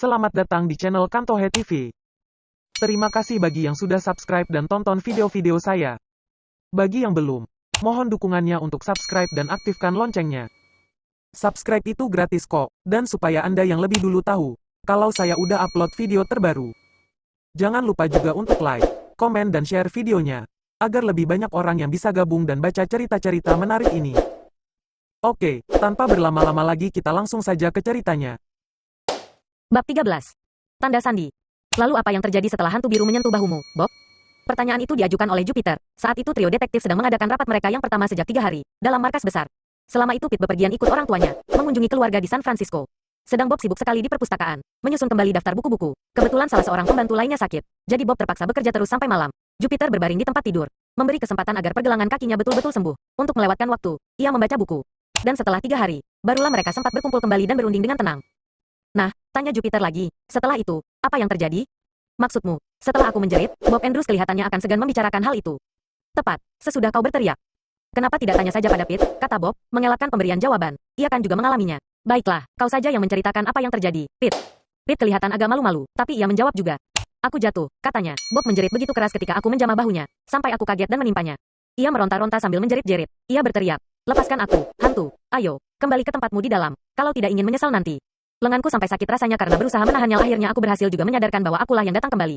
Selamat datang di channel Kantohe TV. Terima kasih bagi yang sudah subscribe dan tonton video-video saya. Bagi yang belum, mohon dukungannya untuk subscribe dan aktifkan loncengnya. Subscribe itu gratis kok, dan supaya Anda yang lebih dulu tahu, kalau saya udah upload video terbaru. Jangan lupa juga untuk like, komen dan share videonya, agar lebih banyak orang yang bisa gabung dan baca cerita-cerita menarik ini. Oke, tanpa berlama-lama lagi kita langsung saja ke ceritanya. Bab 13. Tanda sandi. Lalu apa yang terjadi setelah hantu biru menyentuh bahumu, Bob? Pertanyaan itu diajukan oleh Jupiter. Saat itu trio detektif sedang mengadakan rapat mereka yang pertama sejak 3 hari, dalam markas besar. Selama itu Pete bepergian ikut orang tuanya, mengunjungi keluarga di San Francisco. Sedang Bob sibuk sekali di perpustakaan, menyusun kembali daftar buku-buku. Kebetulan salah seorang pembantu lainnya sakit, jadi Bob terpaksa bekerja terus sampai malam. Jupiter berbaring di tempat tidur, memberi kesempatan agar pergelangan kakinya betul-betul sembuh. Untuk melewatkan waktu, ia membaca buku. Dan setelah 3 hari, barulah mereka sempat berkumpul kembali dan berunding dengan tenang. Nah, tanya Jupiter lagi. Setelah itu, apa yang terjadi? Maksudmu, setelah aku menjerit, Bob Andrews kelihatannya akan segan membicarakan hal itu. Tepat, sesudah kau berteriak. Kenapa tidak tanya saja pada Pete, kata Bob, mengelakkan pemberian jawaban. Ia kan juga mengalaminya. Baiklah, kau saja yang menceritakan apa yang terjadi, Pete. Pete kelihatan agak malu-malu, tapi ia menjawab juga. Aku jatuh, katanya. Bob menjerit begitu keras ketika aku menjamah bahunya, sampai aku kaget dan menimpanya. Ia meronta-ronta sambil menjerit-jerit. Ia berteriak, lepaskan aku, hantu, ayo, kembali ke tempatmu di dalam, kalau tidak ingin menyesal nanti. Lenganku sampai sakit rasanya karena berusaha menahannya. Akhirnya aku berhasil juga menyadarkan bahwa akulah yang datang kembali.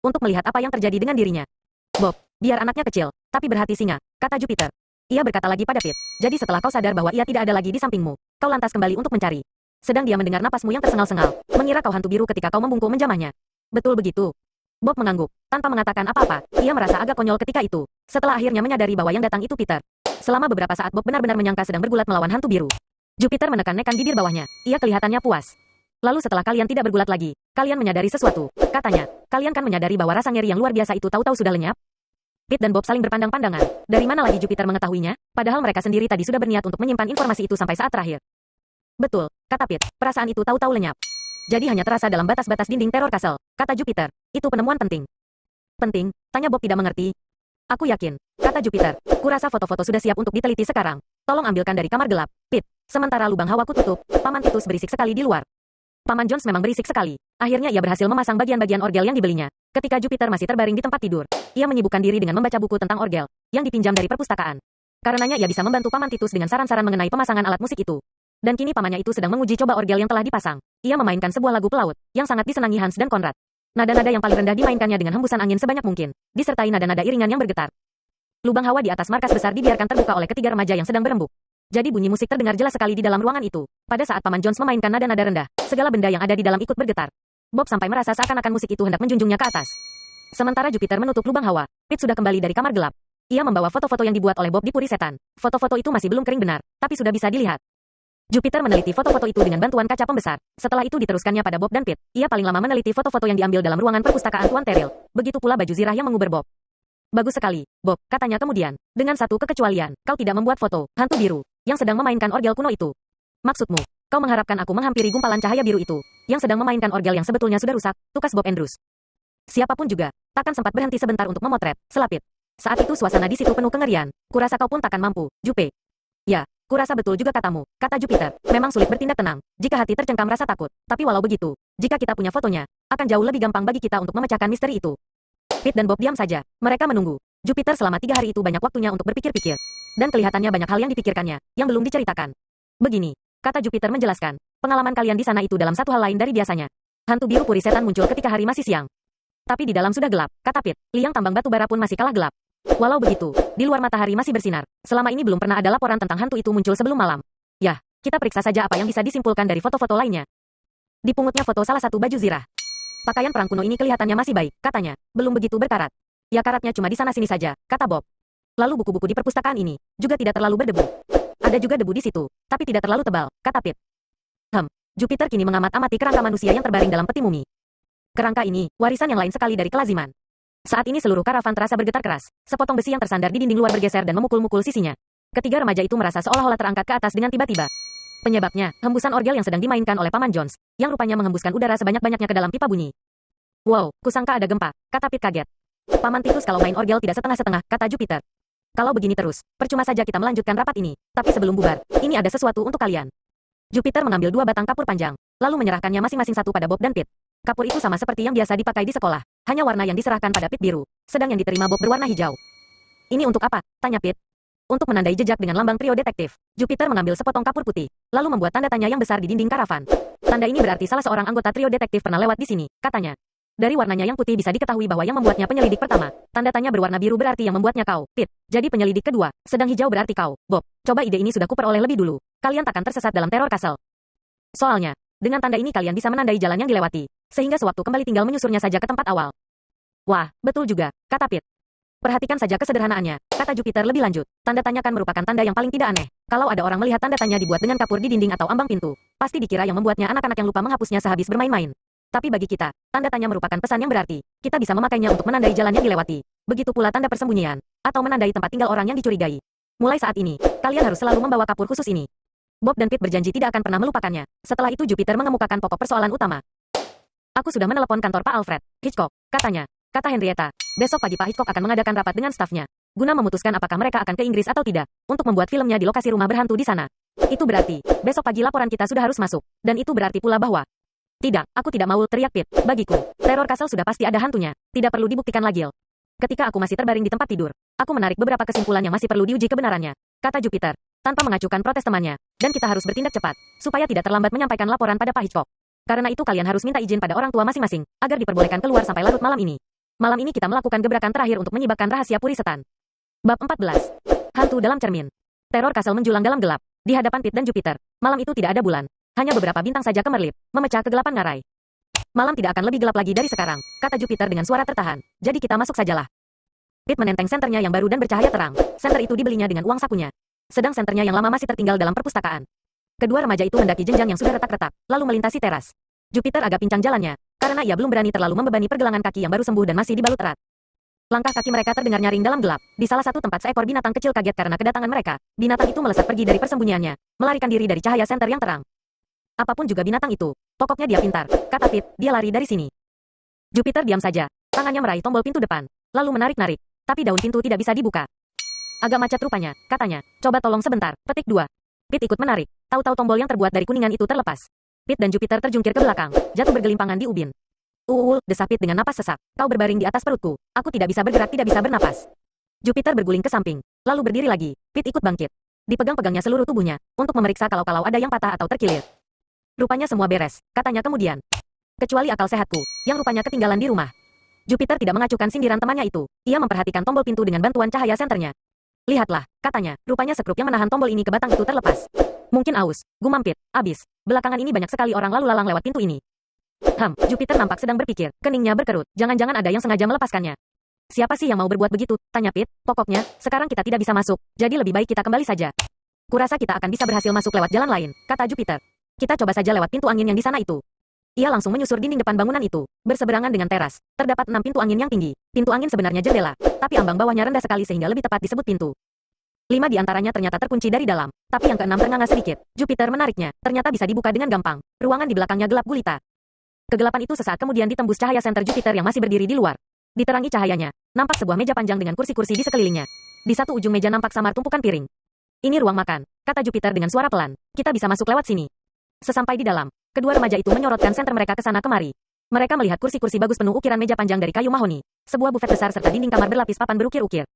Untuk melihat apa yang terjadi dengan dirinya. Bob, biar anaknya kecil, tapi berhati singa, kata Jupiter. Ia berkata lagi pada Pete, jadi setelah kau sadar bahwa ia tidak ada lagi di sampingmu, kau lantas kembali untuk mencari. Sedang dia mendengar napasmu yang tersengal-sengal, mengira kau hantu biru ketika kau membungkuk menjamahnya. Betul begitu. Bob mengangguk, tanpa mengatakan apa-apa. Ia merasa agak konyol ketika itu, setelah akhirnya menyadari bahwa yang datang itu Peter. Selama beberapa saat Bob benar-benar menyangka sedang bergulat melawan hantu biru. Jupiter menekan-nekan bibir bawahnya. Ia kelihatannya puas. Lalu setelah kalian tidak bergulat lagi, kalian menyadari sesuatu, katanya. Kalian kan menyadari bahwa rasa ngeri yang luar biasa itu tahu-tahu sudah lenyap? Pete dan Bob saling berpandang-pandangan. Dari mana lagi Jupiter mengetahuinya? Padahal mereka sendiri tadi sudah berniat untuk menyimpan informasi itu sampai saat terakhir. Betul, kata Pete. Perasaan itu tahu-tahu lenyap. Jadi hanya terasa dalam batas-batas dinding teror Castle, kata Jupiter. Itu penemuan penting. Penting? Tanya Bob tidak mengerti. Aku yakin, kata Jupiter. Kurasa foto-foto sudah siap untuk diteliti sekarang. Tolong ambilkan dari kamar gelap, Pete. Sementara lubang hawa kututup, Paman Titus berisik sekali di luar. Paman Jones memang berisik sekali. Akhirnya ia berhasil memasang bagian-bagian orgel yang dibelinya. Ketika Jupiter masih terbaring di tempat tidur, ia menyibukkan diri dengan membaca buku tentang orgel, yang dipinjam dari perpustakaan. Karenanya ia bisa membantu Paman Titus dengan saran-saran mengenai pemasangan alat musik itu. Dan kini pamannya itu sedang menguji coba orgel yang telah dipasang. Ia memainkan sebuah lagu pelaut, yang sangat disenangi Hans dan Conrad. Nada-nada yang paling rendah dimainkannya dengan hembusan angin sebanyak mungkin, disertai nada-nada iringan yang bergetar. Lubang hawa di atas markas besar dibiarkan terbuka oleh ketiga remaja yang sedang berembuk. Jadi bunyi musik terdengar jelas sekali di dalam ruangan itu. Pada saat Paman Jones memainkan nada-nada rendah, segala benda yang ada di dalam ikut bergetar. Bob sampai merasa seakan-akan musik itu hendak menjunjungnya ke atas. Sementara Jupiter menutup lubang hawa, Pete sudah kembali dari kamar gelap. Ia membawa foto-foto yang dibuat oleh Bob di puri setan. Foto-foto itu masih belum kering benar, tapi sudah bisa dilihat. Jupiter meneliti foto-foto itu dengan bantuan kaca pembesar. Setelah itu diteruskannya pada Bob dan Pete. Ia paling lama meneliti foto-foto yang diambil dalam ruangan perpustakaan Tuan Terrell. Begitu pula baju zirah yang menguber Bob. Bagus sekali, Bob, katanya kemudian. Dengan satu kekecualian, kau tidak membuat foto hantu biru yang sedang memainkan orgel kuno itu. Maksudmu, kau mengharapkan aku menghampiri gumpalan cahaya biru itu yang sedang memainkan orgel yang sebetulnya sudah rusak, tukas Bob Andrews. Siapapun juga, takkan sempat berhenti sebentar untuk memotret, selapit. Saat itu suasana di situ penuh kengerian. Kurasa kau pun takkan mampu, Jupe. Ya, kurasa betul juga katamu, kata Jupiter. Memang sulit bertindak tenang jika hati tercengkam rasa takut. Tapi walau begitu, jika kita punya fotonya, akan jauh lebih gampang bagi kita untuk memecahkan misteri itu. Pete dan Bob diam saja. Mereka menunggu. Jupiter selama 3 hari itu banyak waktunya untuk berpikir-pikir. Dan kelihatannya banyak hal yang dipikirkannya, yang belum diceritakan. Begini, kata Jupiter menjelaskan. Pengalaman kalian di sana itu dalam satu hal lain dari biasanya. Hantu biru puri setan muncul ketika hari masih siang. Tapi di dalam sudah gelap, kata Pete. Liang tambang batu bara pun masih kalah gelap. Walau begitu, di luar matahari masih bersinar. Selama ini belum pernah ada laporan tentang hantu itu muncul sebelum malam. Yah, kita periksa saja apa yang bisa disimpulkan dari foto-foto lainnya. Dipungutnya foto salah satu baju zirah. Pakaian perang kuno ini kelihatannya masih baik, katanya. Belum begitu berkarat. Ya karatnya cuma di sana-sini saja, kata Bob. Lalu buku-buku di perpustakaan ini juga tidak terlalu berdebu. Ada juga debu di situ, tapi tidak terlalu tebal, kata Pete. Jupiter kini mengamat-amati kerangka manusia yang terbaring dalam peti mumi. Kerangka ini, warisan yang lain sekali dari kelaziman. Saat ini seluruh karavan terasa bergetar keras. Sepotong besi yang tersandar di dinding luar bergeser dan memukul-mukul sisinya. Ketiga remaja itu merasa seolah-olah terangkat ke atas dengan tiba-tiba. Penyebabnya, hembusan orgel yang sedang dimainkan oleh Paman Jones, yang rupanya menghembuskan udara sebanyak-banyaknya ke dalam pipa bunyi. Wow, kusangka ada gempa, kata Pete kaget. Paman Titus kalau main orgel tidak setengah-setengah, kata Jupiter. Kalau begini terus, percuma saja kita melanjutkan rapat ini. Tapi sebelum bubar, ini ada sesuatu untuk kalian. Jupiter mengambil 2 batang kapur panjang, lalu menyerahkannya masing-masing satu pada Bob dan Pete. Kapur itu sama seperti yang biasa dipakai di sekolah, hanya warna yang diserahkan pada Pete biru, sedang yang diterima Bob berwarna hijau. Ini untuk apa? Tanya Pete. Untuk menandai jejak dengan lambang trio detektif, Jupiter mengambil sepotong kapur putih, lalu membuat tanda tanya yang besar di dinding karavan. Tanda ini berarti salah seorang anggota trio detektif pernah lewat di sini, katanya. Dari warnanya yang putih bisa diketahui bahwa yang membuatnya penyelidik pertama. Tanda tanya berwarna biru berarti yang membuatnya kau, Pete. Jadi penyelidik kedua, sedang hijau berarti kau, Bob. Coba ide ini sudah kuperoleh lebih dulu. Kalian takkan tersesat dalam teror castle. Soalnya, dengan tanda ini kalian bisa menandai jalan yang dilewati, sehingga sewaktu kembali tinggal menyusurnya saja ke tempat awal. Wah, betul juga, kata Pete. Perhatikan saja kesederhanaannya, kata Jupiter lebih lanjut. Tanda tanya kan merupakan tanda yang paling tidak aneh. Kalau ada orang melihat tanda tanya dibuat dengan kapur di dinding atau ambang pintu, pasti dikira yang membuatnya anak-anak yang lupa menghapusnya sehabis bermain-main. Tapi bagi kita, tanda tanya merupakan pesan yang berarti. Kita bisa memakainya untuk menandai jalan yang dilewati. Begitu pula tanda persembunyian, atau menandai tempat tinggal orang yang dicurigai. Mulai saat ini, kalian harus selalu membawa kapur khusus ini. Bob dan Pete berjanji tidak akan pernah melupakannya. Setelah itu Jupiter mengemukakan pokok persoalan utama. Aku sudah menelepon kantor Pak Alfred Hitchcock, katanya. Kata Henrietta, besok pagi Pak Hitchcock akan mengadakan rapat dengan stafnya, guna memutuskan apakah mereka akan ke Inggris atau tidak, untuk membuat filmnya di lokasi rumah berhantu di sana. Itu berarti, besok pagi laporan kita sudah harus masuk, dan itu berarti pula bahwa tidak, aku tidak mau, teriak Pete. Bagiku, teror castle sudah pasti ada hantunya. Tidak perlu dibuktikan lagi. Ketika aku masih terbaring di tempat tidur, aku menarik beberapa kesimpulan yang masih perlu diuji kebenarannya, kata Jupiter, tanpa mengacukan protes temannya. Dan kita harus bertindak cepat, supaya tidak terlambat menyampaikan laporan pada Pak Hitchcock. Karena itu kalian harus minta izin pada orang tua masing-masing, agar diperbolehkan keluar sampai larut malam ini. Malam ini kita melakukan gebrakan terakhir untuk menyibakkan rahasia Puri Setan. Bab 14. Hantu dalam cermin. Teror castle menjulang dalam gelap, di hadapan Pete dan Jupiter. Malam itu tidak ada bulan. Hanya beberapa bintang saja kemerlip, memecah kegelapan ngarai. Malam tidak akan lebih gelap lagi dari sekarang, kata Jupiter dengan suara tertahan. Jadi kita masuk sajalah. Pete menenteng senternya yang baru dan bercahaya terang. Senter itu dibelinya dengan uang sakunya. Sedang senternya yang lama masih tertinggal dalam perpustakaan. Kedua remaja itu mendaki jenjang yang sudah retak-retak, lalu melintasi teras. Jupiter agak pincang jalannya, karena ia belum berani terlalu membebani pergelangan kaki yang baru sembuh dan masih dibalut erat. Langkah kaki mereka terdengar nyaring dalam gelap. Di salah satu tempat seekor binatang kecil kaget karena kedatangan mereka. Binatang itu melesat pergi dari persembunyiannya, melarikan diri dari cahaya senter yang terang. Apapun juga binatang itu, pokoknya dia pintar, kata Pete, dia lari dari sini. Jupiter diam saja, tangannya meraih tombol pintu depan, lalu menarik-narik, tapi daun pintu tidak bisa dibuka. Agak macet rupanya, katanya, coba tolong sebentar, petik 2. Pete ikut menarik, tahu-tahu tombol yang terbuat dari kuningan itu terlepas. Pete dan Jupiter terjungkir ke belakang, jatuh bergelimpangan di ubin. Desah Pete dengan napas sesak, kau berbaring di atas perutku, aku tidak bisa bergerak, tidak bisa bernapas. Jupiter berguling ke samping, lalu berdiri lagi, Pete ikut bangkit. Dipegang-pegangnya seluruh tubuhnya, untuk memeriksa kalau ada yang patah atau terkilir. Rupanya semua beres, katanya kemudian. Kecuali akal sehatku, yang rupanya ketinggalan di rumah. Jupiter tidak mengacukan sindiran temannya itu. Ia memperhatikan tombol pintu dengan bantuan cahaya senternya. Lihatlah, katanya, rupanya sekrup yang menahan tombol ini ke batang itu terlepas. Mungkin aus, gumam Pete, abis. Belakangan ini banyak sekali orang lalu lalang lewat pintu ini. Jupiter nampak sedang berpikir, keningnya berkerut, jangan-jangan ada yang sengaja melepaskannya. Siapa sih yang mau berbuat begitu, tanya Pete. Pokoknya, sekarang kita tidak bisa masuk, jadi lebih baik kita kembali saja. Kurasa kita akan bisa berhasil masuk lewat jalan lain, kata Jupiter. Kita coba saja lewat pintu angin yang di sana itu. Ia langsung menyusur dinding depan bangunan itu. Berseberangan dengan teras, terdapat 6 pintu angin yang tinggi. Pintu angin sebenarnya jendela, tapi ambang bawahnya rendah sekali sehingga lebih tepat disebut pintu. 5 di antaranya ternyata terkunci dari dalam, tapi yang ke-6 ternganga sedikit. Jupiter menariknya, ternyata bisa dibuka dengan gampang. Ruangan di belakangnya gelap gulita. Kegelapan itu sesaat kemudian ditembus cahaya senter Jupiter yang masih berdiri di luar. Diterangi cahayanya, nampak sebuah meja panjang dengan kursi-kursi di sekelilingnya. Di satu ujung meja nampak samar tumpukan piring. Ini ruang makan, kata Jupiter dengan suara pelan. Kita bisa masuk lewat sini. Sesampai di dalam, kedua remaja itu menyorotkan senter mereka ke sana kemari. Mereka melihat kursi-kursi bagus penuh ukiran meja panjang dari kayu mahoni, sebuah bufet besar serta dinding kamar berlapis papan berukir-ukir.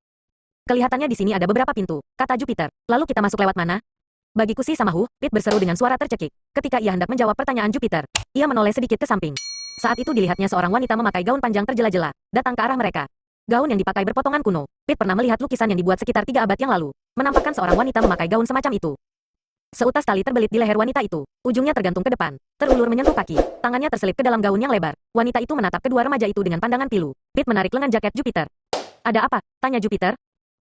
Kelihatannya di sini ada beberapa pintu, kata Jupiter. Lalu kita masuk lewat mana? Bagiku sih sama Pete berseru dengan suara tercekik. Ketika ia hendak menjawab pertanyaan Jupiter, ia menoleh sedikit ke samping. Saat itu dilihatnya seorang wanita memakai gaun panjang terjela-jela, datang ke arah mereka. Gaun yang dipakai berpotongan kuno. Pete pernah melihat lukisan yang dibuat sekitar 3 abad yang lalu, menampakkan seorang wanita memakai gaun semacam itu. Seutas tali terbelit di leher wanita itu, ujungnya tergantung ke depan, terulur menyentuh kaki, tangannya terselip ke dalam gaun yang lebar. Wanita itu menatap kedua remaja itu dengan pandangan pilu. Pete menarik lengan jaket Jupiter. Ada apa? Tanya Jupiter.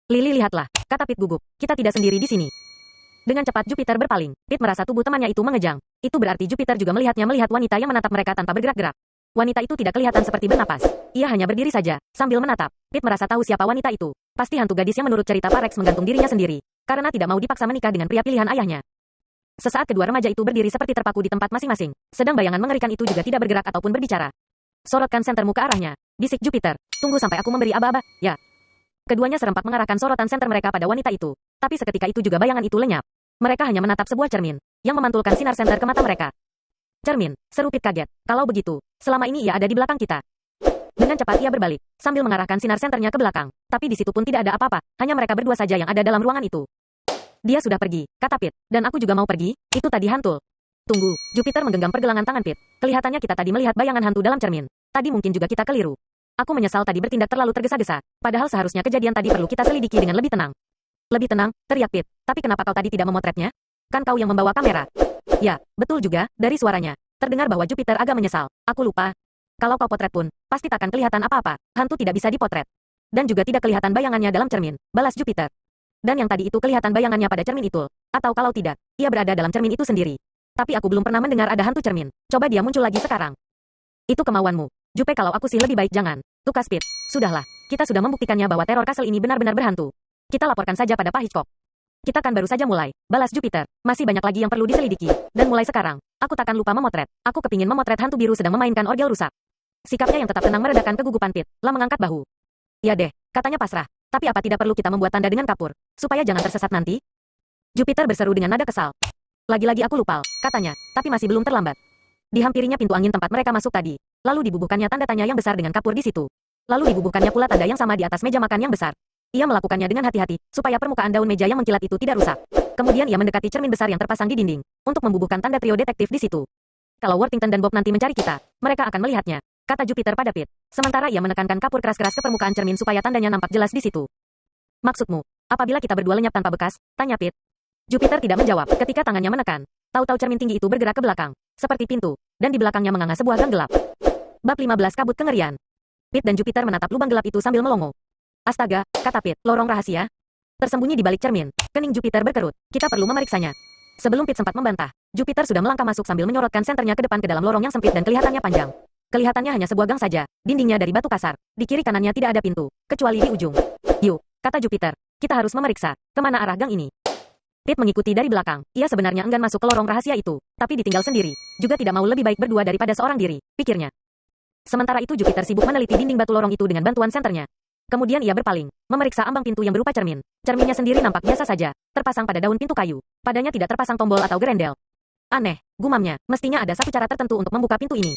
Lily, lihatlah, kata Pete gugup. Kita tidak sendiri di sini. Dengan cepat Jupiter berpaling. Pete merasa tubuh temannya itu mengejang. Itu berarti Jupiter juga melihatnya melihat wanita yang menatap mereka tanpa bergerak-gerak. Wanita itu tidak kelihatan seperti bernapas. Ia hanya berdiri saja, sambil menatap. Pete merasa tahu siapa wanita itu. Pasti hantu gadis yang menurut cerita Pak Rex menggantung dirinya sendiri, karena tidak mau dipaksa menikah dengan pria pilihan ayahnya. Sesaat kedua remaja itu berdiri seperti terpaku di tempat masing-masing. Sedang bayangan mengerikan itu juga tidak bergerak ataupun berbicara. Sorotkan sentermu ke arahnya, bisik Jupiter. Tunggu sampai aku memberi aba-aba, ya. Keduanya serempak mengarahkan sorotan senter mereka pada wanita itu. Tapi seketika itu juga bayangan itu lenyap. Mereka hanya menatap sebuah cermin, yang memantulkan sinar senter ke mata mereka. Cermin, seru Pit kaget. Kalau begitu, selama ini ia ada di belakang kita. Dengan cepat ia berbalik, sambil mengarahkan sinar senternya ke belakang. Tapi di situ pun tidak ada apa-apa, hanya mereka berdua saja yang ada dalam ruangan itu. Dia sudah pergi, kata Pit, dan aku juga mau pergi, itu tadi hantu. Tunggu, Jupiter menggenggam pergelangan tangan Pit. Kelihatannya kita tadi melihat bayangan hantu dalam cermin. Tadi mungkin juga kita keliru. Aku menyesal tadi bertindak terlalu tergesa-gesa, padahal seharusnya kejadian tadi perlu kita selidiki dengan lebih tenang. Lebih tenang, teriak Pit. Tapi kenapa kau tadi tidak memotretnya? Kan kau yang membawa kamera. Ya, betul juga, dari suaranya. Terdengar bahwa Jupiter agak menyesal. Aku lupa. Kalau kau potret pun, pasti takkan kelihatan apa-apa. Hantu tidak bisa dipotret. Dan juga tidak kelihatan bayangannya dalam cermin, balas Jupiter. Dan yang tadi itu kelihatan bayangannya pada cermin itu. Atau kalau tidak, ia berada dalam cermin itu sendiri. Tapi aku belum pernah mendengar ada hantu cermin. Coba dia muncul lagi sekarang. Itu kemauanmu. Jupe, kalau aku sih lebih baik jangan. Tukas Pit. Sudahlah, kita sudah membuktikannya bahwa teror Castle ini benar-benar berhantu. Kita laporkan saja pada Pak Hitchcock. Kita kan baru saja mulai, balas Jupiter. Masih banyak lagi yang perlu diselidiki. Dan mulai sekarang, aku takkan lupa memotret. Aku kepingin memotret hantu biru sedang memainkan orgel rusak. Sikapnya yang tetap tenang meredakan kegugupan Pit. Lah mengangkat bahu. Ya deh, katanya pasrah. Tapi apa tidak perlu kita membuat tanda dengan kapur, supaya jangan tersesat nanti? Jupiter berseru dengan nada kesal. Lagi-lagi aku lupa, katanya, tapi masih belum terlambat. Dihampirinya pintu angin tempat mereka masuk tadi. Lalu dibubuhkannya tanda tanya yang besar dengan kapur di situ. Lalu dibubuhkannya pula tanda yang sama di atas meja makan yang besar. Ia melakukannya dengan hati-hati, supaya permukaan daun meja yang mengkilat itu tidak rusak. Kemudian ia mendekati cermin besar yang terpasang di dinding, untuk membubuhkan tanda trio detektif di situ. Kalau Worthington dan Bob nanti mencari kita, mereka akan melihatnya, kata Jupiter pada Pit. Sementara ia menekankan kapur keras-keras ke permukaan cermin supaya tandanya nampak jelas di situ. Maksudmu, apabila kita berdua lenyap tanpa bekas? Tanya Pit. Jupiter tidak menjawab, ketika tangannya menekan. Tahu-tahu cermin tinggi itu bergerak ke belakang, seperti pintu, dan di belakangnya menganga sebuah gang gelap. Bab 15 Kabut Kengerian. Pit dan Jupiter menatap lubang gelap itu sambil melongo. Astaga, kata Pit, lorong rahasia? Tersembunyi di balik cermin. Kening Jupiter berkerut. Kita perlu memeriksanya. Sebelum Pit sempat membantah, Jupiter sudah melangkah masuk sambil menyorotkan senternya ke depan ke dalam lorong yang sempit dan kelihatannya panjang. Kelihatannya hanya sebuah gang saja, dindingnya dari batu kasar. Di kiri kanannya tidak ada pintu, kecuali di ujung. Yuk, kata Jupiter, kita harus memeriksa, kemana arah gang ini. Pit mengikuti dari belakang. Ia sebenarnya enggan masuk ke lorong rahasia itu, tapi ditinggal sendiri. Juga tidak mau lebih baik berdua daripada seorang diri, pikirnya. Sementara itu Jupiter sibuk meneliti dinding batu lorong itu dengan bantuan senternya. Kemudian ia berpaling, memeriksa ambang pintu yang berupa cermin. Cerminnya sendiri nampak biasa saja, terpasang pada daun pintu kayu. Padanya tidak terpasang tombol atau gerendel. Aneh, gumamnya, mestinya ada satu cara tertentu untuk membuka pintu ini.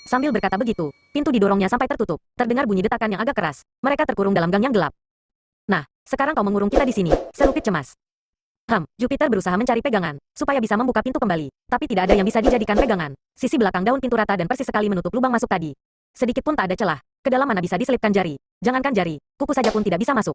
Sambil berkata begitu, pintu didorongnya sampai tertutup. Terdengar bunyi detakan yang agak keras. Mereka terkurung dalam gang yang gelap. Nah, sekarang kau mengurung kita di sini, seru Pit cemas. Jupiter berusaha mencari pegangan, supaya bisa membuka pintu kembali. Tapi tidak ada yang bisa dijadikan pegangan. Sisi belakang daun pintu rata dan persis sekali menutup lubang masuk tadi. Sedikit pun tak ada celah. Ke dalam mana bisa diselipkan jari. Jangankan jari, kuku saja pun tidak bisa masuk.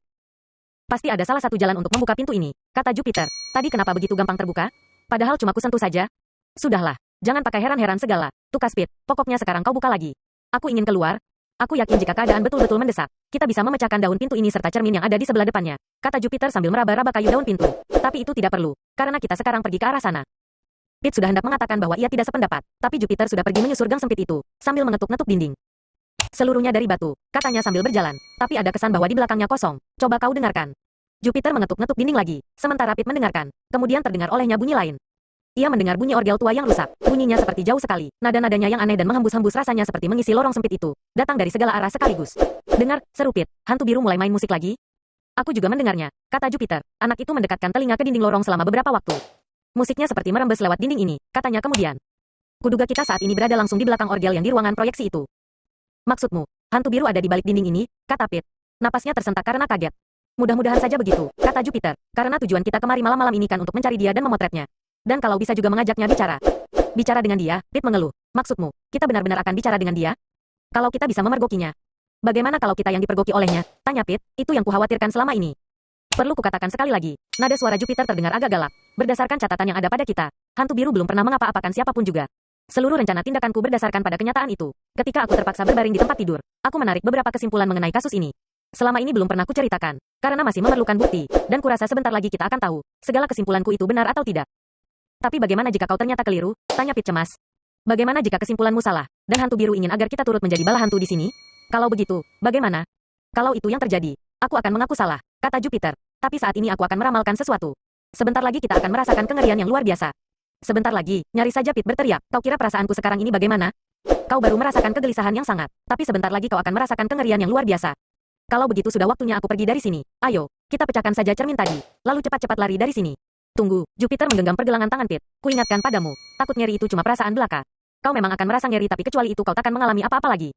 Pasti ada salah satu jalan untuk membuka pintu ini, kata Jupiter. Tadi kenapa begitu gampang terbuka? Padahal cuma kusentuh saja. Sudahlah, jangan pakai heran-heran segala. Tukas Pit, pokoknya sekarang kau buka lagi. Aku ingin keluar. Aku yakin jika keadaan betul-betul mendesak, kita bisa memecahkan daun pintu ini serta cermin yang ada di sebelah depannya, kata Jupiter sambil meraba-raba kayu daun pintu. Tapi itu tidak perlu, karena kita sekarang pergi ke arah sana. Pit sudah hendak mengatakan bahwa ia tidak sependapat, tapi Jupiter sudah pergi menyusur gang sempit itu, sambil mengetuk-ngetuk dinding. Seluruhnya dari batu, katanya sambil berjalan. Tapi ada kesan bahwa di belakangnya kosong. Coba kau dengarkan. Jupiter mengetuk-ngetuk dinding lagi, sementara Pit mendengarkan. Kemudian terdengar olehnya bunyi lain. Ia mendengar bunyi orgel tua yang rusak. Bunyinya seperti jauh sekali. Nada-nadanya yang aneh dan menghembus-hembus rasanya seperti mengisi lorong sempit itu. Datang dari segala arah sekaligus. Dengar, seru Pit. Hantu biru mulai main musik lagi. Aku juga mendengarnya, kata Jupiter. Anak itu mendekatkan telinga ke dinding lorong selama beberapa waktu. Musiknya seperti merembes lewat dinding ini, katanya kemudian. Kuduga kita saat ini berada langsung di belakang orgel yang di ruangan proyeksi itu. Maksudmu, hantu biru ada di balik dinding ini, kata Pit. Napasnya tersentak karena kaget. Mudah-mudahan saja begitu, kata Jupiter. Karena tujuan kita kemari malam-malam ini kan untuk mencari dia dan memotretnya. Dan kalau bisa juga mengajaknya bicara. Bicara dengan dia, Pit mengeluh. Maksudmu, kita benar-benar akan bicara dengan dia? Kalau kita bisa memergokinya. Bagaimana kalau kita yang dipergoki olehnya? Tanya Pit, itu yang kukhawatirkan selama ini. Perlu kukatakan sekali lagi, nada suara Jupiter terdengar agak galak. Berdasarkan catatan yang ada pada kita, hantu biru belum pernah mengapa-apakan siapapun juga. Seluruh rencana tindakanku berdasarkan pada kenyataan itu. Ketika aku terpaksa berbaring di tempat tidur, aku menarik beberapa kesimpulan mengenai kasus ini. Selama ini belum pernah kuceritakan, karena masih memerlukan bukti, dan kurasa sebentar lagi kita akan tahu, segala kesimpulanku itu benar atau tidak. Tapi bagaimana jika kau ternyata keliru? Tanya Pit cemas. Bagaimana jika kesimpulanmu salah, dan hantu biru ingin agar kita turut menjadi bala hantu di sini? Kalau begitu, bagaimana? Kalau itu yang terjadi, aku akan mengaku salah, kata Jupiter. Tapi saat ini aku akan meramalkan sesuatu. Sebentar lagi kita akan merasakan kengerian yang luar biasa. Sebentar lagi, nyaris saja Pit berteriak. Kau kira perasaanku sekarang ini bagaimana? Kau baru merasakan kegelisahan yang sangat, tapi sebentar lagi kau akan merasakan kengerian yang luar biasa. Kalau begitu sudah waktunya aku pergi dari sini. Ayo, kita pecahkan saja cermin tadi, lalu cepat-cepat lari dari sini. Tunggu, Jupiter menggenggam pergelangan tangan Pit. Kuingatkan padamu, takut nyeri itu cuma perasaan belaka. Kau memang akan merasa nyeri tapi kecuali itu kau takkan mengalami apa-apa lagi.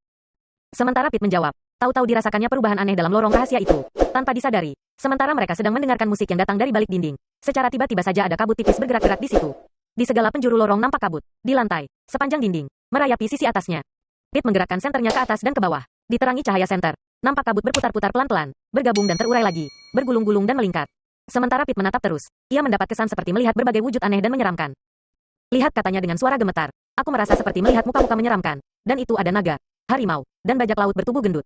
Sementara Pit menjawab, tahu-tahu dirasakannya perubahan aneh dalam lorong rahasia itu. Tanpa disadari, sementara mereka sedang mendengarkan musik yang datang dari balik dinding. Secara tiba-tiba saja ada kabut tipis bergerak-gerak di situ. Di segala penjuru lorong nampak kabut. Di lantai, sepanjang dinding, merayapi sisi atasnya. Pit menggerakkan senternya ke atas dan ke bawah. Diterangi cahaya senter, nampak kabut berputar-putar pelan-pelan, bergabung dan terurai lagi, bergulung-gulung dan melingkar. Sementara Pit menatap terus, ia mendapat kesan seperti melihat berbagai wujud aneh dan menyeramkan. Lihat, katanya dengan suara gemetar. Aku merasa seperti melihat muka-muka menyeramkan. Dan itu ada naga, harimau, dan bajak laut bertubuh gendut.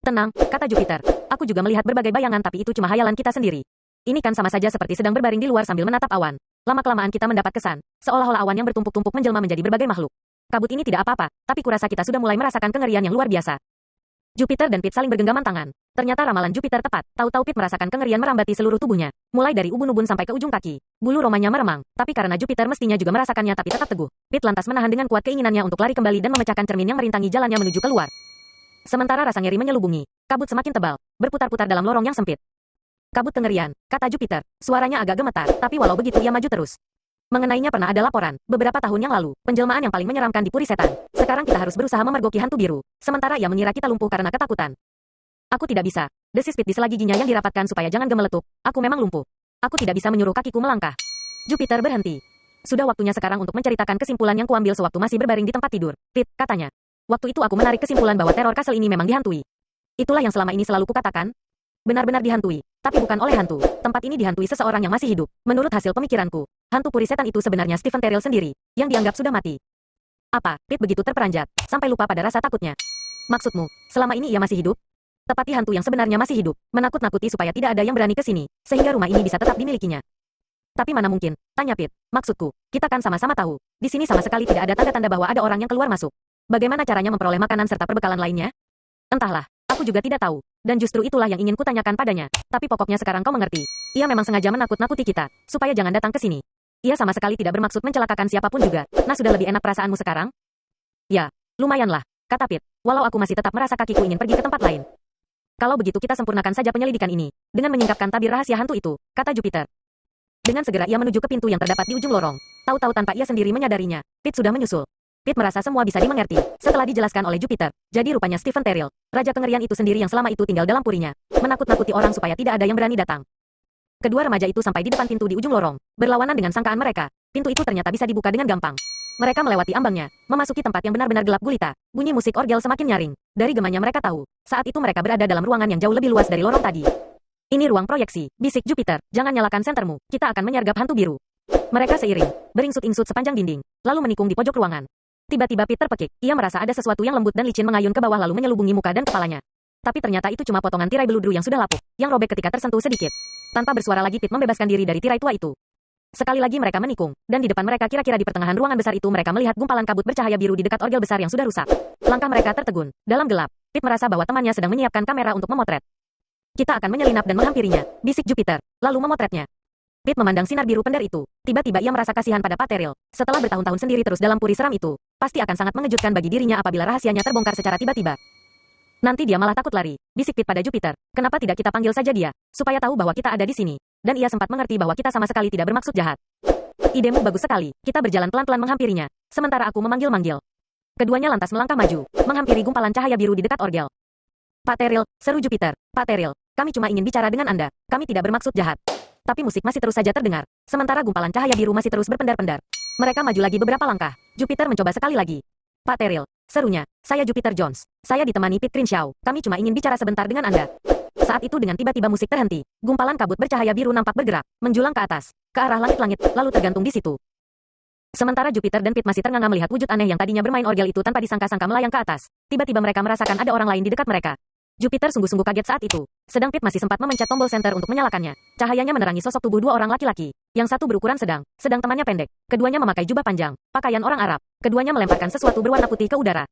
Tenang, kata Jupiter. Aku juga melihat berbagai bayangan tapi itu cuma hayalan kita sendiri. Ini kan sama saja seperti sedang berbaring di luar sambil menatap awan. Lama-kelamaan kita mendapat kesan, seolah-olah awan yang bertumpuk-tumpuk menjelma menjadi berbagai makhluk. Kabut ini tidak apa-apa, tapi kurasa kita sudah mulai merasakan kengerian yang luar biasa. Jupiter dan Pit saling bergenggaman tangan. Ternyata ramalan Jupiter tepat. Tahu-tahu Pit merasakan kengerian merambati seluruh tubuhnya, mulai dari ubun-ubun sampai ke ujung kaki. Bulu romanya meremang, tapi karena Jupiter mestinya juga merasakannya tapi tetap teguh. Pit lantas menahan dengan kuat keinginannya untuk lari kembali dan memecahkan cermin yang merintangi jalannya menuju keluar. Sementara rasa nyeri menyelubungi, kabut semakin tebal, berputar-putar dalam lorong yang sempit. Kabut kengerian, kata Jupiter. Suaranya agak gemetar, tapi walau begitu ia maju terus. Mengenainya pernah ada laporan, beberapa tahun yang lalu, penjelmaan yang paling menyeramkan di Puri Setan. Sekarang kita harus berusaha memergoki hantu biru, sementara ia mengira kita lumpuh karena ketakutan. Aku tidak bisa, desis Pit di sela giginya yang dirapatkan supaya jangan gemeletup. Aku memang lumpuh. Aku tidak bisa menyuruh kakiku melangkah. Jupiter berhenti. Sudah waktunya sekarang untuk menceritakan kesimpulan yang kuambil sewaktu masih berbaring di tempat tidur. Pit, katanya. Waktu itu aku menarik kesimpulan bahwa teror kastel ini memang dihantui. Itulah yang selama ini selalu kukatakan. Benar-benar dihantui, tapi bukan oleh hantu. Tempat ini dihantui seseorang yang masih hidup. Menurut hasil pemikiranku, hantu Puri Setan itu sebenarnya Stephen Terrell sendiri, yang dianggap sudah mati. Apa? Pit begitu terperanjat, sampai lupa pada rasa takutnya. Maksudmu, selama ini ia masih hidup? Tepati hantu yang sebenarnya masih hidup, menakut-nakuti supaya tidak ada yang berani ke sini, sehingga rumah ini bisa tetap dimilikinya. Tapi mana mungkin? Tanya Pit. Maksudku, kita kan sama-sama tahu, di sini sama sekali tidak ada tanda-tanda bahwa ada orang yang keluar masuk. Bagaimana caranya memperoleh makanan serta perbekalan lainnya? Entahlah, aku juga tidak tahu. Dan justru itulah yang ingin kutanyakan padanya. Tapi pokoknya sekarang kau mengerti. Ia memang sengaja menakut-nakuti kita, supaya jangan datang ke sini. Ia sama sekali tidak bermaksud mencelakakan siapapun juga. Nah, sudah lebih enak perasaanmu sekarang? Ya, lumayanlah, kata Pit. Walau aku masih tetap merasa kakiku ingin pergi ke tempat lain. Kalau begitu kita sempurnakan saja penyelidikan ini, dengan menyingkapkan tabir rahasia hantu itu, kata Jupiter. Dengan segera ia menuju ke pintu yang terdapat di ujung lorong. Tahu-tahu tanpa ia sendiri menyadarinya, Pit sudah menyusul. Pit merasa semua bisa dimengerti, setelah dijelaskan oleh Jupiter. Jadi rupanya Stephen Terrell, raja kengerian itu sendiri yang selama itu tinggal dalam purinya, menakut-nakuti orang supaya tidak ada yang berani datang. Kedua remaja itu sampai di depan pintu di ujung lorong, berlawanan dengan sangkaan mereka. Pintu itu ternyata bisa dibuka dengan gampang. Mereka melewati ambangnya, memasuki tempat yang benar-benar gelap gulita. Bunyi musik orgel semakin nyaring. Dari gemanya mereka tahu, saat itu mereka berada dalam ruangan yang jauh lebih luas dari lorong tadi. Ini ruang proyeksi, bisik Jupiter. Jangan nyalakan sentermu, kita akan menyergap hantu biru. Mereka seiring, beringsut-ingsut sepanjang dinding, lalu menikung di pojok ruangan. Tiba-tiba Pit terpekik, ia merasa ada sesuatu yang lembut dan licin mengayun ke bawah lalu menyelubungi muka dan kepalanya. Tapi ternyata itu cuma potongan tirai beludru yang sudah lapuk, yang robek ketika tersentuh sedikit. Tanpa bersuara lagi Pit membebaskan diri dari tirai tua itu. Sekali lagi mereka menikung, dan di depan mereka kira-kira di pertengahan ruangan besar itu mereka melihat gumpalan kabut bercahaya biru di dekat orgel besar yang sudah rusak. Langkah mereka tertegun. Dalam gelap, Pit merasa bahwa temannya sedang menyiapkan kamera untuk memotret. Kita akan menyelinap dan menghampirinya, bisik Jupiter, lalu memotretnya. Pit memandang sinar biru pendar itu. Tiba-tiba ia merasa kasihan pada Pak Terrell. Setelah bertahun-tahun sendiri terus dalam puri seram itu, pasti akan sangat mengejutkan bagi dirinya apabila rahasianya terbongkar secara tiba-tiba. Nanti dia malah takut lari, bisik Pit pada Jupiter. Kenapa tidak kita panggil saja dia, supaya tahu bahwa kita ada di sini. Dan ia sempat mengerti bahwa kita sama sekali tidak bermaksud jahat. Idemu bagus sekali, kita berjalan pelan-pelan menghampirinya, sementara aku memanggil-manggil. Keduanya lantas melangkah maju, menghampiri gumpalan cahaya biru di dekat orgel. Pak Terrell, seru Jupiter. Pak Terrell, kami cuma ingin bicara dengan Anda, kami tidak bermaksud jahat. Tapi musik masih terus saja terdengar, sementara gumpalan cahaya biru masih terus berpendar-pendar. Mereka maju lagi beberapa langkah. Jupiter mencoba sekali lagi. Pak Terrell, serunya, saya Jupiter Jones. Saya ditemani Pit Crenshaw. Kami cuma ingin bicara sebentar dengan Anda. Saat itu dengan tiba-tiba musik terhenti. Gumpalan kabut bercahaya biru nampak bergerak, menjulang ke atas, ke arah langit-langit, lalu tergantung di situ. Sementara Jupiter dan Pit masih ternganga melihat wujud aneh yang tadinya bermain orgel itu tanpa disangka-sangka melayang ke atas. Tiba-tiba mereka merasakan ada orang lain di dekat mereka. Jupiter sungguh-sungguh kaget saat itu. Sedang Pit masih sempat memencet tombol senter untuk menyalakannya. Cahayanya menerangi sosok tubuh dua orang laki-laki. Yang satu berukuran sedang temannya pendek. Keduanya memakai jubah panjang, pakaian orang Arab. Keduanya melemparkan sesuatu berwarna putih ke udara.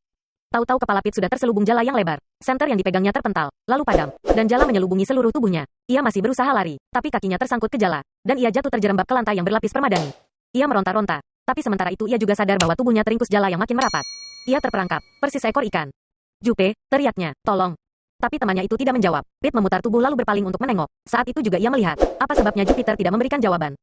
Tahu-tahu kepala Pit sudah terselubung jala yang lebar. Senter yang dipegangnya terpental, lalu padam, dan jala menyelubungi seluruh tubuhnya. Ia masih berusaha lari, tapi kakinya tersangkut ke jala, dan ia jatuh terjerembab ke lantai yang berlapis permadani. Ia meronta-ronta, tapi sementara itu ia juga sadar bahwa tubuhnya teringkus jala yang makin merapat. Ia terperangkap, persis ekor ikan. Jupe, teriaknya, tolong. Tapi temannya itu tidak menjawab. Pit memutar tubuh lalu berpaling untuk menengok. Saat itu juga ia melihat, apa sebabnya Jupiter tidak memberikan jawaban.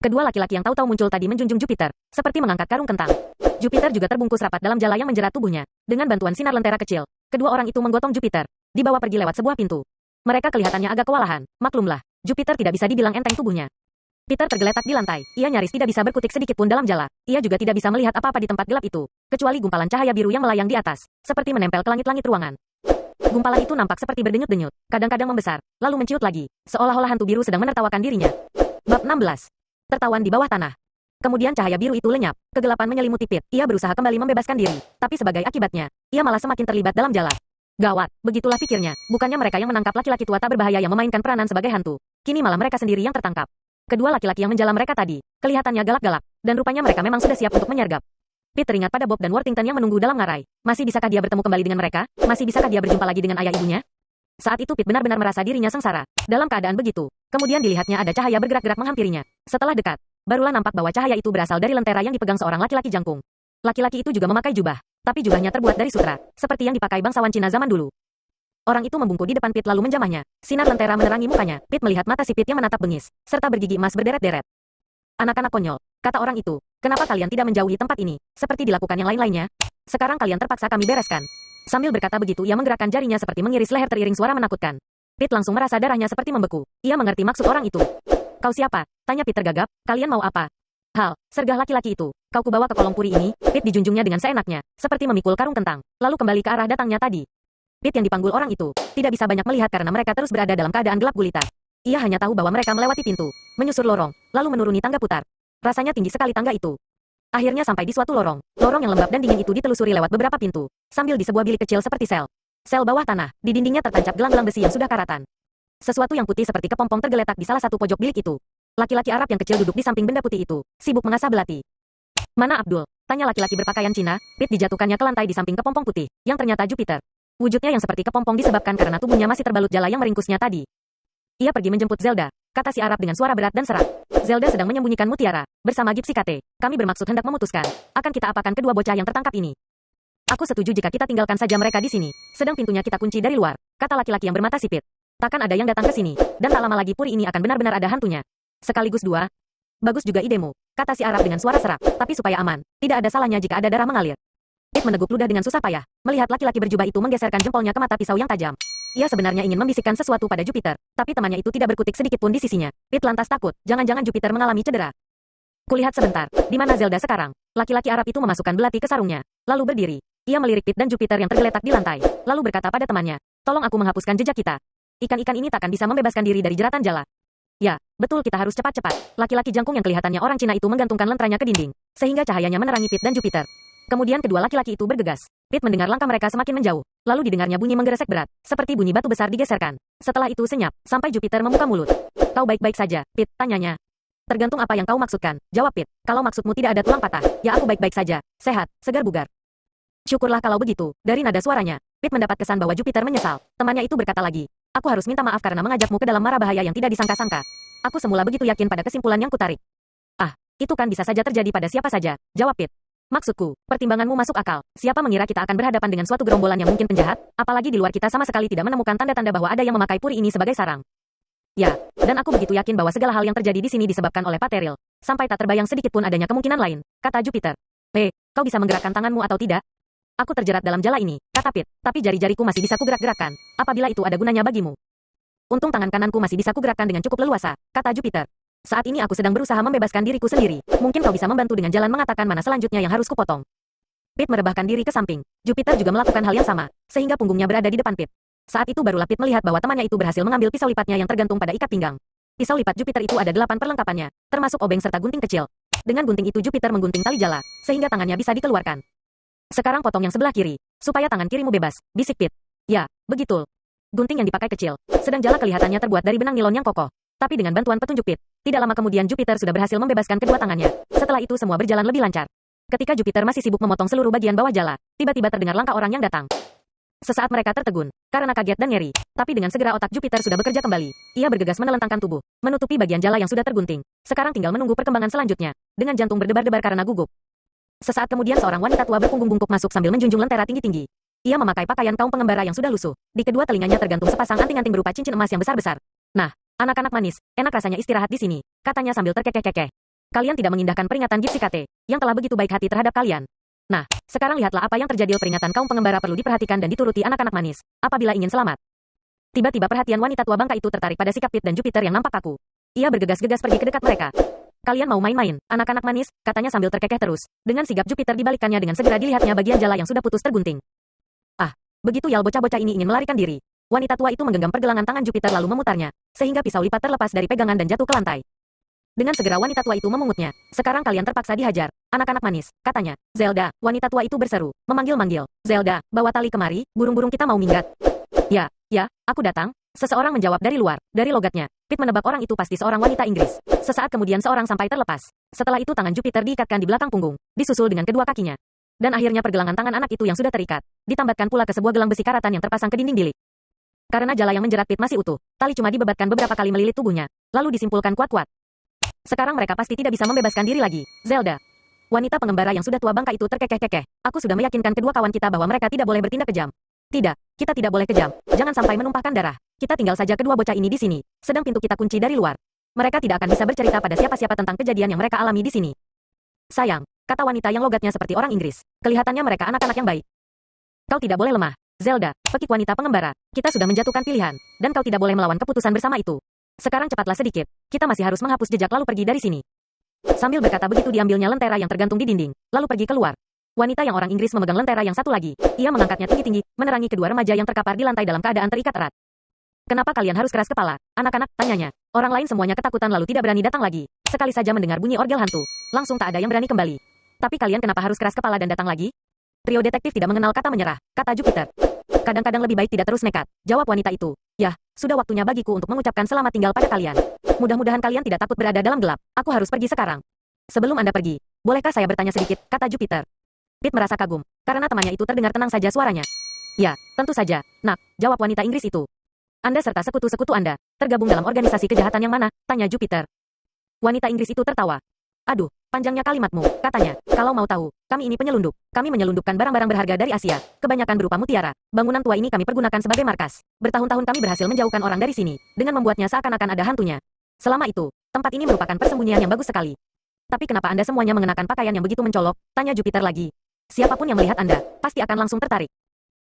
Kedua laki-laki yang tahu-tahu muncul tadi menjunjung Jupiter, seperti mengangkat karung kentang. Jupiter juga terbungkus rapat dalam jala yang menjerat tubuhnya. Dengan bantuan sinar lentera kecil, kedua orang itu menggotong Jupiter, dibawa pergi lewat sebuah pintu. Mereka kelihatannya agak kewalahan, maklumlah, Jupiter tidak bisa dibilang enteng tubuhnya. Peter tergeletak di lantai, ia nyaris tidak bisa berkutik sedikit pun dalam jala. Ia juga tidak bisa melihat apa-apa di tempat gelap itu, kecuali gumpalan cahaya biru yang melayang di atas, seperti menempel ke langit-langit ruangan. Gumpalan itu nampak seperti berdenyut-denyut, kadang-kadang membesar, lalu menciut lagi, seolah-olah hantu biru sedang menertawakan dirinya. Bab 16. Tertawan di bawah tanah. Kemudian cahaya biru itu lenyap, kegelapan menyelimuti Pete. Ia berusaha kembali membebaskan diri, tapi sebagai akibatnya, ia malah semakin terlibat dalam jala. Gawat, begitulah pikirnya, bukannya mereka yang menangkap laki-laki tua tak berbahaya yang memainkan peranan sebagai hantu. Kini malah mereka sendiri yang tertangkap. Kedua laki-laki yang menjala mereka tadi, kelihatannya galak-galak, dan rupanya mereka memang sudah siap untuk menyergap. Pete teringat pada Bob dan Worthington yang menunggu dalam ngarai. Masih bisakah dia bertemu kembali dengan mereka? Masih bisakah dia berjumpa lagi dengan ayah ibunya? Saat itu Pete benar-benar merasa dirinya sengsara. Dalam keadaan begitu, kemudian dilihatnya ada cahaya bergerak-gerak menghampirinya. Setelah dekat, barulah nampak bahwa cahaya itu berasal dari lentera yang dipegang seorang laki-laki jangkung. Laki-laki itu juga memakai jubah, tapi jubahnya terbuat dari sutra, seperti yang dipakai bangsawan Cina zaman dulu. Orang itu membungkuk di depan Pete lalu menjamahnya. Sinar lentera menerangi mukanya. Pete melihat mata si Pete yang menatap bengis, serta bergigi emas berderet-deret. Anak-anak konyol, kata orang itu, kenapa kalian tidak menjauhi tempat ini, seperti dilakukan yang lain-lainnya? Sekarang kalian terpaksa kami bereskan. Sambil berkata begitu ia menggerakkan jarinya seperti mengiris leher teriring suara menakutkan. Pete langsung merasa darahnya seperti membeku. Ia mengerti maksud orang itu. Kau siapa? Tanya Pete tergagap. Kalian mau apa? Hal, sergah laki-laki itu. Kau kubawa ke kolong puri ini. Pete dijunjungnya dengan seenaknya, seperti memikul karung kentang, lalu kembali ke arah datangnya tadi. Pete yang dipanggul orang itu, tidak bisa banyak melihat karena mereka terus berada dalam keadaan gelap gulita. Ia hanya tahu bahwa mereka melewati pintu, menyusur lorong, lalu menuruni tangga putar. Rasanya tinggi sekali tangga itu. Akhirnya sampai di suatu lorong. Lorong yang lembab dan dingin itu ditelusuri lewat beberapa pintu, sambil di sebuah bilik kecil seperti sel. Sel bawah tanah, di dindingnya tertancap gelang-gelang besi yang sudah karatan. Sesuatu yang putih seperti kepompong tergeletak di salah satu pojok bilik itu. Laki-laki Arab yang kecil duduk di samping benda putih itu, sibuk mengasah belati. Mana Abdul? Tanya laki-laki berpakaian Cina. Pete dijatuhkannya ke lantai di samping kepompong putih, yang ternyata Jupiter. Wujudnya yang seperti kepompong disebabkan karena tubuhnya masih terbalut jala yang meringkusnya tadi. Ia pergi menjemput Zelda, kata si Arab dengan suara berat dan serak. Zelda sedang menyembunyikan mutiara, bersama Gipsy Kate. Kami bermaksud hendak memutuskan, akan kita apakan kedua bocah yang tertangkap ini. Aku setuju jika kita tinggalkan saja mereka di sini, sedang pintunya kita kunci dari luar, kata laki-laki yang bermata sipit. Takkan ada yang datang ke sini, dan tak lama lagi puri ini akan benar-benar ada hantunya. Sekaligus dua. Bagus juga idemu, kata si Arab dengan suara serak, tapi supaya aman, tidak ada salahnya jika ada darah mengalir. Pete meneguk ludah dengan susah payah, melihat laki-laki berjubah itu menggeserkan jempolnya ke mata pisau yang tajam. Ia sebenarnya ingin membisikkan sesuatu pada Jupiter, tapi temannya itu tidak berkutik sedikit pun di sisinya. Pete lantas takut, jangan-jangan Jupiter mengalami cedera. Kulihat sebentar, di mana Zelda sekarang? Laki-laki Arab itu memasukkan belati ke sarungnya, lalu berdiri. Ia melirik Pete dan Jupiter yang tergeletak di lantai, lalu berkata pada temannya, tolong aku menghapuskan jejak kita. Ikan-ikan ini takkan bisa membebaskan diri dari jeratan jala. Ya, betul kita harus cepat-cepat. Laki-laki jangkung yang kelihatannya orang Cina itu menggantungkan lenteranya ke dinding, sehingga cahayanya menerangi Pete dan Jupiter. Kemudian kedua laki-laki itu bergegas. Pete mendengar langkah mereka semakin menjauh. Lalu didengarnya bunyi menggeresek berat, seperti bunyi batu besar digeserkan. Setelah itu senyap, sampai Jupiter membuka mulut. Kau baik-baik saja, Pete, tanyanya. Tergantung apa yang kau maksudkan, jawab Pete. Kalau maksudmu tidak ada tulang patah, ya aku baik-baik saja, sehat, segar bugar. Syukurlah kalau begitu, dari nada suaranya, Pete mendapat kesan bahwa Jupiter menyesal. Temannya itu berkata lagi, aku harus minta maaf karena mengajakmu ke dalam mara bahaya yang tidak disangka-sangka. Aku semula begitu yakin pada kesimpulan yang kutarik. Ah, itu kan bisa saja terjadi pada siapa saja, jawab Pete. Maksudku, pertimbanganmu masuk akal. Siapa mengira kita akan berhadapan dengan suatu gerombolan yang mungkin penjahat, apalagi di luar kita sama sekali tidak menemukan tanda-tanda bahwa ada yang memakai puri ini sebagai sarang. Ya, dan aku begitu yakin bahwa segala hal yang terjadi di sini disebabkan oleh Pateril. Sampai tak terbayang sedikit pun adanya kemungkinan lain, kata Jupiter. Kau bisa menggerakkan tanganmu atau tidak? Aku terjerat dalam jala ini, kata Pete, tapi jari-jariku masih bisa kugerak-gerakkan. Apabila itu ada gunanya bagimu. Untung tangan kananku masih bisa kugerakkan dengan cukup leluasa, kata Jupiter. Saat ini aku sedang berusaha membebaskan diriku sendiri. Mungkin kau bisa membantu dengan jalan mengatakan mana selanjutnya yang harus kupotong. Pete merebahkan diri ke samping. Jupiter juga melakukan hal yang sama, sehingga punggungnya berada di depan Pete. Saat itu barulah Pete melihat bahwa temannya itu berhasil mengambil pisau lipatnya yang tergantung pada ikat pinggang. Pisau lipat Jupiter itu ada 8 perlengkapannya, termasuk obeng serta gunting kecil. Dengan gunting itu Jupiter menggunting tali jala, sehingga tangannya bisa dikeluarkan. Sekarang potong yang sebelah kiri, supaya tangan kirimu bebas, bisik Pete. Ya, begitu. Gunting yang dipakai kecil, sedang jala kelihatannya terbuat dari benang nilon yang kokoh. Tapi dengan bantuan petunjuk Pete, tidak lama kemudian Jupiter sudah berhasil membebaskan kedua tangannya. Setelah itu semua berjalan lebih lancar. Ketika Jupiter masih sibuk memotong seluruh bagian bawah jala, tiba-tiba terdengar langkah orang yang datang. Sesaat mereka tertegun, karena kaget dan ngeri. Tapi dengan segera otak Jupiter sudah bekerja kembali. Ia bergegas menelentangkan tubuh, menutupi bagian jala yang sudah tergunting. Sekarang tinggal menunggu perkembangan selanjutnya, dengan jantung berdebar-debar karena gugup. Sesaat kemudian seorang wanita tua berpunggung bungkuk masuk sambil menjunjung lentera tinggi-tinggi. Ia memakai pakaian kaum pengembara yang sudah lusuh. Di kedua telinganya tergantung sepasang anting-anting berupa cincin emas yang besar-besar. Nah, anak-anak manis, enak rasanya istirahat di sini, katanya sambil terkekeh-kekeh. Kalian tidak mengindahkan peringatan Gipsy Kate, yang telah begitu baik hati terhadap kalian. Nah, sekarang lihatlah apa yang terjadi. Peringatan kaum pengembara perlu diperhatikan dan dituruti anak-anak manis, apabila ingin selamat. Tiba-tiba perhatian wanita tua bangka itu tertarik pada sikap Pete dan Jupiter yang nampak kaku. Ia bergegas-gegas pergi ke dekat mereka. Kalian mau main-main, anak-anak manis, katanya sambil terkekeh terus. Dengan sigap Jupiter dibalikkannya dengan segera dilihatnya bagian jala yang sudah putus tergunting. Ah, begitu yal bocah-bocah ini ingin melarikan diri. Wanita tua itu menggenggam pergelangan tangan Jupiter lalu memutarnya, sehingga pisau lipat terlepas dari pegangan dan jatuh ke lantai. Dengan segera wanita tua itu memungutnya. Sekarang kalian terpaksa dihajar, anak-anak manis, katanya. Zelda, wanita tua itu berseru, memanggil-manggil. Zelda, bawa tali kemari, burung-burung kita mau minggat. Ya, aku datang. Seseorang menjawab dari luar. Dari logatnya, Pete menebak orang itu pasti seorang wanita Inggris. Sesaat kemudian seorang sampai terlepas. Setelah itu tangan Jupiter diikatkan di belakang punggung, disusul dengan kedua kakinya. Dan akhirnya pergelangan tangan anak itu yang sudah terikat, ditambatkan pula ke sebuah gelang besi karatan yang terpasang ke dinding bilik. Karena jala yang menjerat Pete masih utuh, tali cuma dibebatkan beberapa kali melilit tubuhnya, lalu disimpulkan kuat-kuat. Sekarang mereka pasti tidak bisa membebaskan diri lagi. Zelda. Wanita pengembara yang sudah tua bangka itu terkekeh-kekeh. Aku sudah meyakinkan kedua kawan kita bahwa mereka tidak boleh bertindak kejam. Tidak, kita tidak boleh kejam. Jangan sampai menumpahkan darah. Kita tinggal saja kedua bocah ini di sini. Sedang pintu kita kunci dari luar. Mereka tidak akan bisa bercerita pada siapa-siapa tentang kejadian yang mereka alami di sini. Sayang, kata wanita yang logatnya seperti orang Inggris. Kelihatannya mereka anak-anak yang baik. Kau tidak boleh lemah. Zelda, pekik wanita pengembara. Kita sudah menjatuhkan pilihan, dan kau tidak boleh melawan keputusan bersama itu. Sekarang cepatlah sedikit. Kita masih harus menghapus jejak lalu pergi dari sini. Sambil berkata begitu diambilnya lentera yang tergantung di dinding, lalu pergi keluar. Wanita yang orang Inggris memegang lentera yang satu lagi. Ia mengangkatnya tinggi-tinggi, menerangi kedua remaja yang terkapar di lantai dalam keadaan terikat erat. Kenapa kalian harus keras kepala, anak-anak? Tanyanya. Orang lain semuanya ketakutan lalu tidak berani datang lagi. Sekali saja mendengar bunyi orgel hantu, langsung tak ada yang berani kembali. Tapi kalian kenapa harus keras kepala dan datang lagi? Trio detektif tidak mengenal kata menyerah, kata Jupiter. Kadang-kadang lebih baik tidak terus nekat, jawab wanita itu. Ya, sudah waktunya bagiku untuk mengucapkan selamat tinggal pada kalian. Mudah-mudahan kalian tidak takut berada dalam gelap. Aku harus pergi sekarang. Sebelum Anda pergi, bolehkah saya bertanya sedikit, kata Jupiter. Pete merasa kagum, karena temannya itu terdengar tenang saja suaranya. Ya, tentu saja, nak, jawab wanita Inggris itu. Anda serta sekutu-sekutu Anda, tergabung dalam organisasi kejahatan yang mana? Tanya Jupiter. Wanita Inggris itu tertawa. Aduh, panjangnya kalimatmu, katanya. Kalau mau tahu, kami ini penyelundup. Kami menyelundupkan barang-barang berharga dari Asia, kebanyakan berupa mutiara. Bangunan tua ini kami pergunakan sebagai markas. Bertahun-tahun kami berhasil menjauhkan orang dari sini, dengan membuatnya seakan-akan ada hantunya. Selama itu, tempat ini merupakan persembunyian yang bagus sekali. Tapi kenapa Anda semuanya mengenakan pakaian yang begitu mencolok? Tanya Jupiter lagi. Siapapun yang melihat Anda, pasti akan langsung tertarik.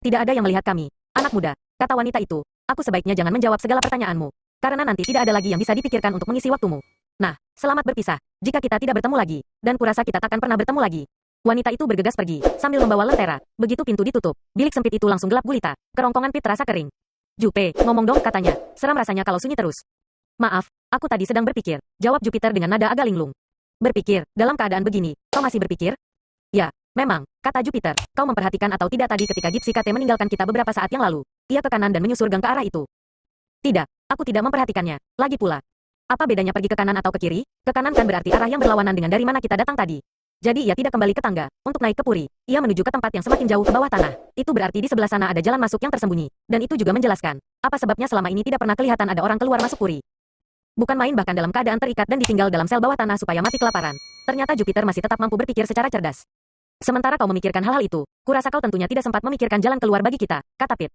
Tidak ada yang melihat kami, anak muda, kata wanita itu. Aku sebaiknya jangan menjawab segala pertanyaanmu, karena nanti tidak ada lagi yang bisa dipikirkan untuk mengisi waktumu. Nah, selamat berpisah, jika kita tidak bertemu lagi, dan kurasa kita takkan pernah bertemu lagi. Wanita itu bergegas pergi, sambil membawa lentera. Begitu pintu ditutup, bilik sempit itu langsung gelap gulita. Kerongkongan Pete terasa kering. Jupe, ngomong dong, katanya. Seram rasanya kalau sunyi terus. Maaf, aku tadi sedang berpikir, jawab Jupiter dengan nada agak linglung. Berpikir, dalam keadaan begini, kau masih berpikir? Ya, memang, kata Jupiter. Kau memperhatikan atau tidak tadi ketika Gipsy Kate meninggalkan kita beberapa saat yang lalu? Ia ke kanan dan menyusur gang ke arah itu. Tidak, aku tidak memperhatikannya. Lagi pula, apa bedanya pergi ke kanan atau ke kiri? Ke kanan kan berarti arah yang berlawanan dengan dari mana kita datang tadi. Jadi ia tidak kembali ke tangga, untuk naik ke puri. Ia menuju ke tempat yang semakin jauh ke bawah tanah. Itu berarti di sebelah sana ada jalan masuk yang tersembunyi. Dan itu juga menjelaskan, apa sebabnya selama ini tidak pernah kelihatan ada orang keluar masuk puri. Bukan main bahkan dalam keadaan terikat dan ditinggal dalam sel bawah tanah supaya mati kelaparan. Ternyata Jupiter masih tetap mampu berpikir secara cerdas. Sementara kau memikirkan hal-hal itu, kurasa kau tentunya tidak sempat memikirkan jalan keluar bagi kita, kata Pete.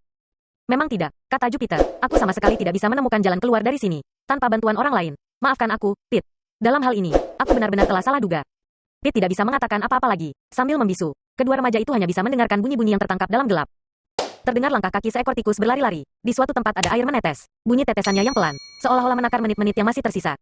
Memang tidak, kata Jupiter. Aku sama sekali tidak bisa menemukan jalan keluar dari sini, tanpa bantuan orang lain. Maafkan aku, Pete. Dalam hal ini, aku benar-benar telah salah duga. Pete tidak bisa mengatakan apa-apa lagi, sambil membisu. Kedua remaja itu hanya bisa mendengarkan bunyi-bunyi yang tertangkap dalam gelap. Terdengar langkah kaki seekor tikus berlari-lari. Di suatu tempat ada air menetes. Bunyi tetesannya yang pelan, seolah-olah menakar menit-menit yang masih tersisa.